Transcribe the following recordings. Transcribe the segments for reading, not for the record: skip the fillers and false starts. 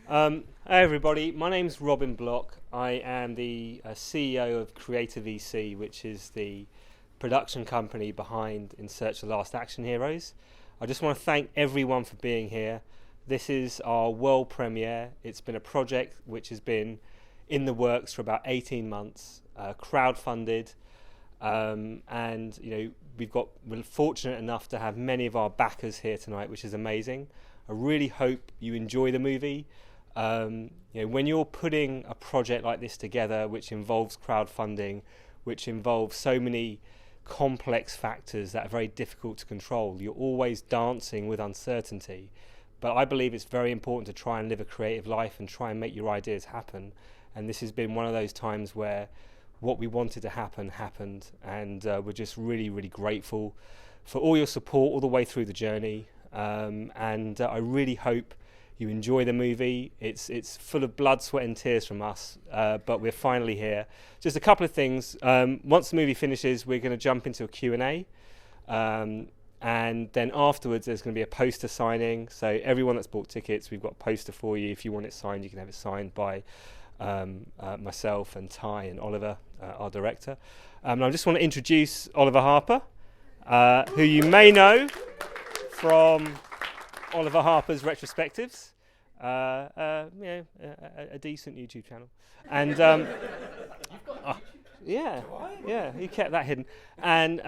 Hey everybody, my name's Robin Block. I am the CEO of Creative EC, which is the production company behind In Search of the Last Action Heroes. I just want to thank everyone for being here. This is our world premiere. It's been a project which has been in the works for about 18 months, crowdfunded, and we're fortunate enough to have many of our backers here tonight, which is amazing. I really hope you enjoy the movie. When you're putting a project like this together, which involves crowdfunding, which involves so many complex factors that are very difficult to control, you're always dancing with uncertainty. But I believe it's very important to try and live a creative life and try and make your ideas happen. And this has been one of those times where what we wanted to happen happened, and we're just really, really grateful for all your support all the way through the journey. And I really hope you enjoy the movie. It's full of blood, sweat and tears from us, but we're finally here. Just a couple of things. Once the movie finishes, we're going to jump into a Q&A, and then afterwards there's going to be a poster signing. So everyone that's bought tickets, we've got a poster for you. If you want it signed, you can have it signed by myself and Ty and Oliver, our director. And I just want to introduce Oliver Harper, who you may know from Oliver Harper's retrospectives, a decent YouTube channel, and he kept that hidden. And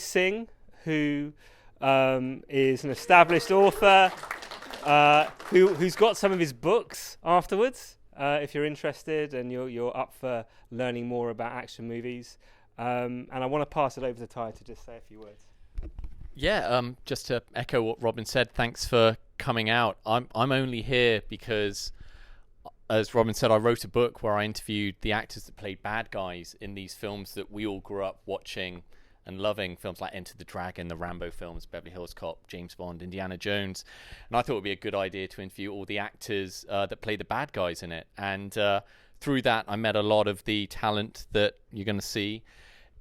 Singh, who is an established author, who's got some of his books afterwards. If you're interested and you're up for learning more about action movies, and I want to pass it over to Ty to just say a few words. Yeah, just to echo what Robin said, thanks for coming out. I'm only here because, as Robin said, I wrote a book where I interviewed the actors that played bad guys in these films that we all grew up watching and loving, films like Enter the Dragon, the Rambo films, Beverly Hills Cop, James Bond, Indiana Jones. And I thought it would be a good idea to interview all the actors that play the bad guys in it. And through that, I met a lot of the talent that you're going to see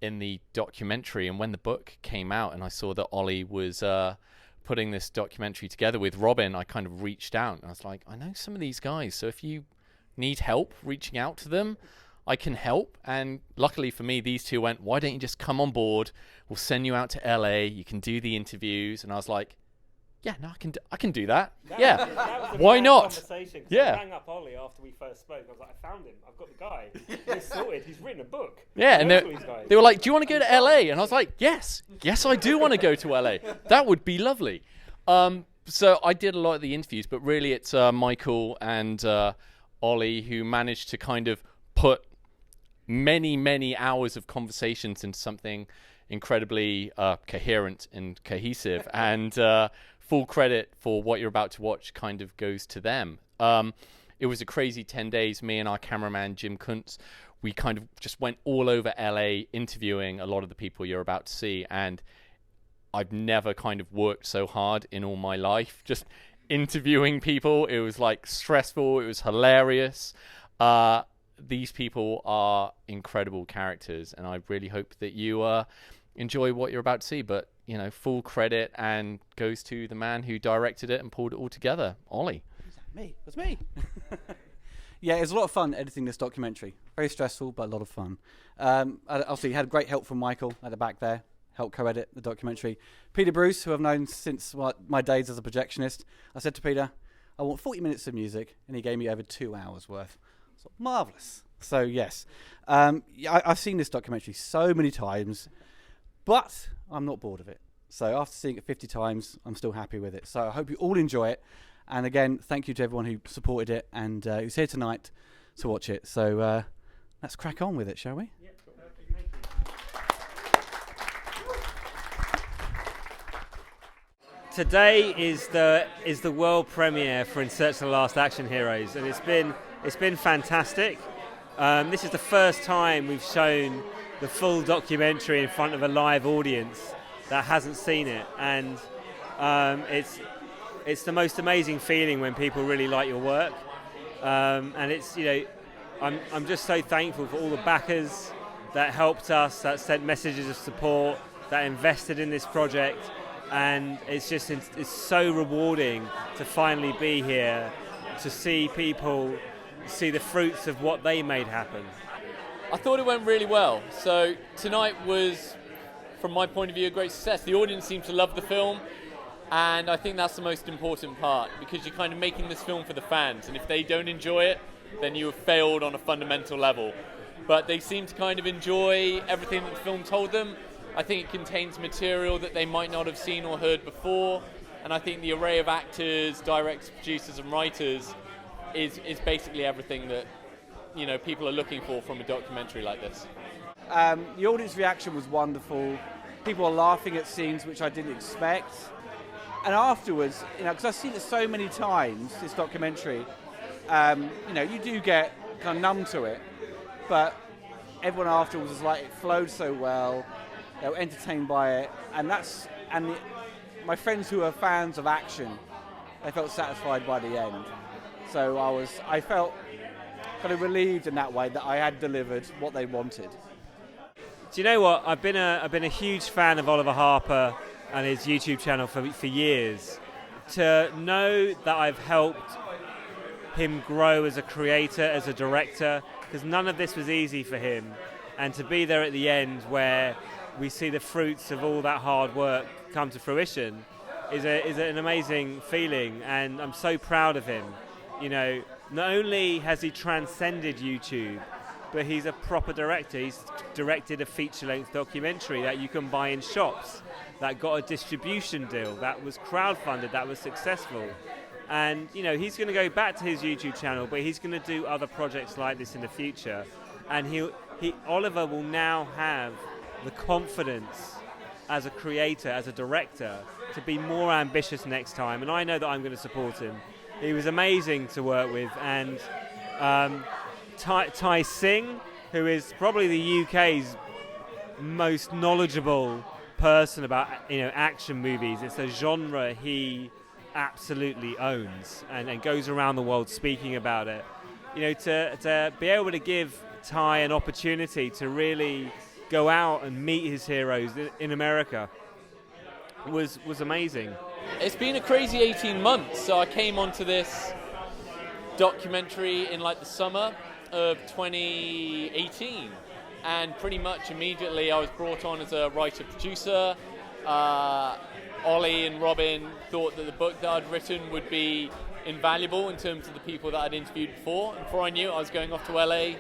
in the documentary. And when the book came out and I saw that Ollie was putting this documentary together with Robin, I kind of reached out and I was like, I know some of these guys, so if you need help reaching out to them, I can help. And luckily for me, these two went, why don't you just come on board? We'll send you out to LA, you can do the interviews. And I was like, yeah, no, I can do that. That was why not? Conversation, yeah. I rang up Ollie after we first spoke. I was like, I found him. I've got the guy. He's sorted. He's written a book. Yeah, and they were like, do you want to go to LA? And I was like, yes, I do want to go to LA. That would be lovely. So I did a lot of the interviews, but really it's Michael and Ollie who managed to kind of put many, many hours of conversations into something incredibly coherent and cohesive. And full credit for what you're about to watch kind of goes to them. It was a crazy 10 days. Me and our cameraman, Jim Kuntz, we kind of just went all over LA interviewing a lot of the people you're about to see. And I've never kind of worked so hard in all my life, just interviewing people. It was like stressful. It was hilarious. These people are incredible characters, and I really hope that you enjoy what you're about to see. But full credit and goes to the man who directed it and pulled it all together, Ollie. Me. That's me. Yeah, it was a lot of fun editing this documentary. Very stressful, but a lot of fun. Obviously, had great help from Michael at the back there, helped co-edit the documentary. Peter Bruce, who I've known since my days as a projectionist. I said to Peter, I want 40 minutes of music, and he gave me over 2 hours worth. So, marvellous. So, yes. I've seen this documentary so many times, but I'm not bored of it. So after seeing it 50 times, I'm still happy with it. So I hope you all enjoy it. And again, thank you to everyone who supported it and who's here tonight to watch it. So let's crack on with it, shall we? Yeah, perfect. Thank you. Today is the world premiere for In Search of the Last Action Heroes, and it's been fantastic. This is the first time we've shown the full documentary in front of a live audience that hasn't seen it, and it's the most amazing feeling when people really like your work, and it's I'm just so thankful for all the backers that helped us, that sent messages of support, that invested in this project, and it's so rewarding to finally be here to see people see the fruits of what they made happen? I thought it went really well. So tonight was, from my point of view, a great success. The audience seemed to love the film, and I think that's the most important part, because you're kind of making this film for the fans, and if they don't enjoy it, then you have failed on a fundamental level. But they seem to kind of enjoy everything that the film told them. I think it contains material that they might not have seen or heard before, and I think the array of actors, directors, producers and writers is basically everything that, you know, people are looking for from a documentary like this. The audience reaction was wonderful. People were laughing at scenes which I didn't expect. And afterwards, you know, because I've seen it so many times, this documentary, you know, you do get kind of numb to it. But everyone afterwards was like, it flowed so well. They were entertained by it, my friends who are fans of action, they felt satisfied by the end. So I felt kind of relieved in that way that I had delivered what they wanted. Do you know what? I've been a huge fan of Oliver Harper and his YouTube channel for years. To know that I've helped him grow as a creator, as a director, because none of this was easy for him, and to be there at the end where we see the fruits of all that hard work come to fruition is an amazing feeling, and I'm so proud of him. You know, not only has he transcended YouTube, but he's a proper director. He's directed a feature-length documentary that you can buy in shops, that got a distribution deal, that was crowdfunded, that was successful. And, you know, he's going to go back to his YouTube channel, but he's going to do other projects like this in the future. And Oliver will now have the confidence as a creator, as a director, to be more ambitious next time. And I know that I'm going to support him. He was amazing to work with. And Singh, who is probably the UK's most knowledgeable person about, you know, action movies. It's a genre he absolutely owns and goes around the world speaking about it. You know, to be able to give Ty an opportunity to really go out and meet his heroes in America was amazing. It's been a crazy 18 months. So I came onto this documentary in like the summer of 2018, and pretty much immediately I was brought on as a writer-producer. Ollie and Robin thought that the book that I'd written would be invaluable in terms of the people that I'd interviewed before. And before I knew it, I was going off to LA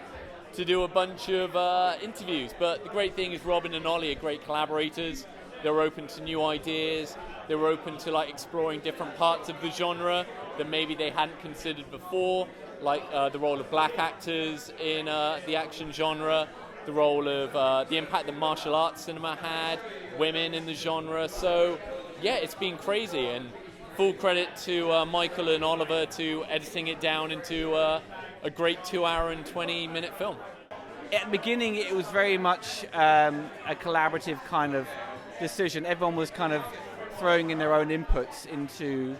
to do a bunch of interviews. But the great thing is Robin and Ollie are great collaborators. They were open to new ideas. They were open to like exploring different parts of the genre that maybe they hadn't considered before, like the role of black actors in the action genre, the role of the impact that martial arts cinema had, women in the genre. So yeah, it's been crazy, and full credit to Michael and Oliver to editing it down into a great 2 hour and 20-minute film. At the beginning, it was very much a collaborative kind of decision. Everyone was kind of throwing in their own inputs into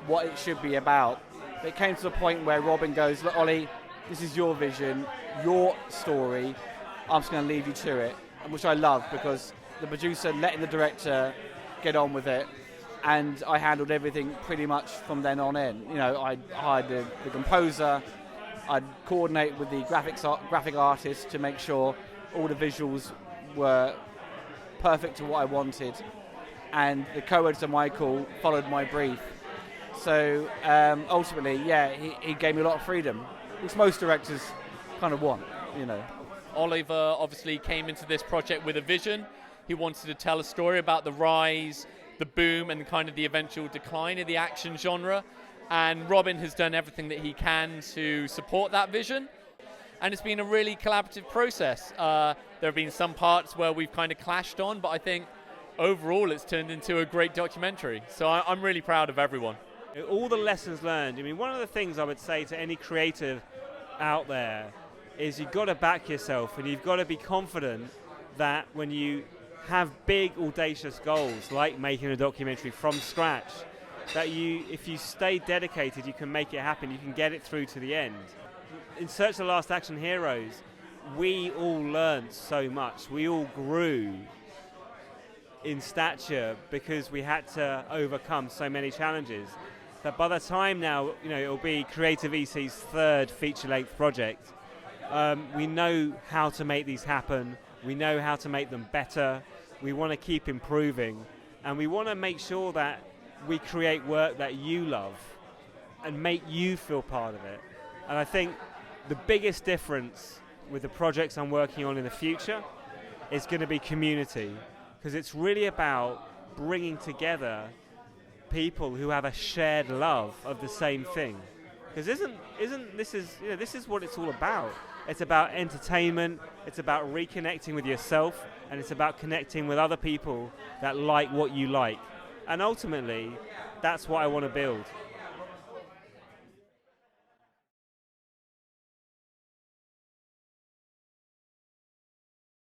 what it should be about. But it came to the point where Robin goes, look, Ollie, this is your vision, your story. I'm just going to leave you to it, which I love, because the producer letting the director get on with it, and I handled everything pretty much from then on in. You know, I hired the composer, I'd coordinate with the graphic artist to make sure all the visuals were perfect to what I wanted, and the co-editor Michael followed my brief. So ultimately, yeah, he gave me a lot of freedom, which most directors kind of want, you know. Oliver obviously came into this project with a vision. He wanted to tell a story about the rise, the boom, and kind of the eventual decline of the action genre. And Robin has done everything that he can to support that vision. And it's been a really collaborative process. There have been some parts where we've kind of clashed on, but I think overall it's turned into a great documentary. So I'm really proud of everyone. All the lessons learned. I mean, one of the things I would say to any creative out there is you've got to back yourself, and you've got to be confident that when you have big, audacious goals, like making a documentary from scratch, that if you stay dedicated, you can make it happen, you can get it through to the end. In Search for the Last Action Heroes, we all learned so much. We all grew in stature because we had to overcome so many challenges. that by the time now, it'll be Creative EC's third feature-length project, we know how to make these happen. We know how to make them better. We want to keep improving, and we want to make sure that we create work that you love and make you feel part of it. And I think the biggest difference with the projects I'm working on in the future is going to be community, because it's really about bringing together people who have a shared love of the same thing. Because this is what it's all about. It's about entertainment, it's about reconnecting with yourself, and it's about connecting with other people that like what you like. And ultimately, that's what I want to build.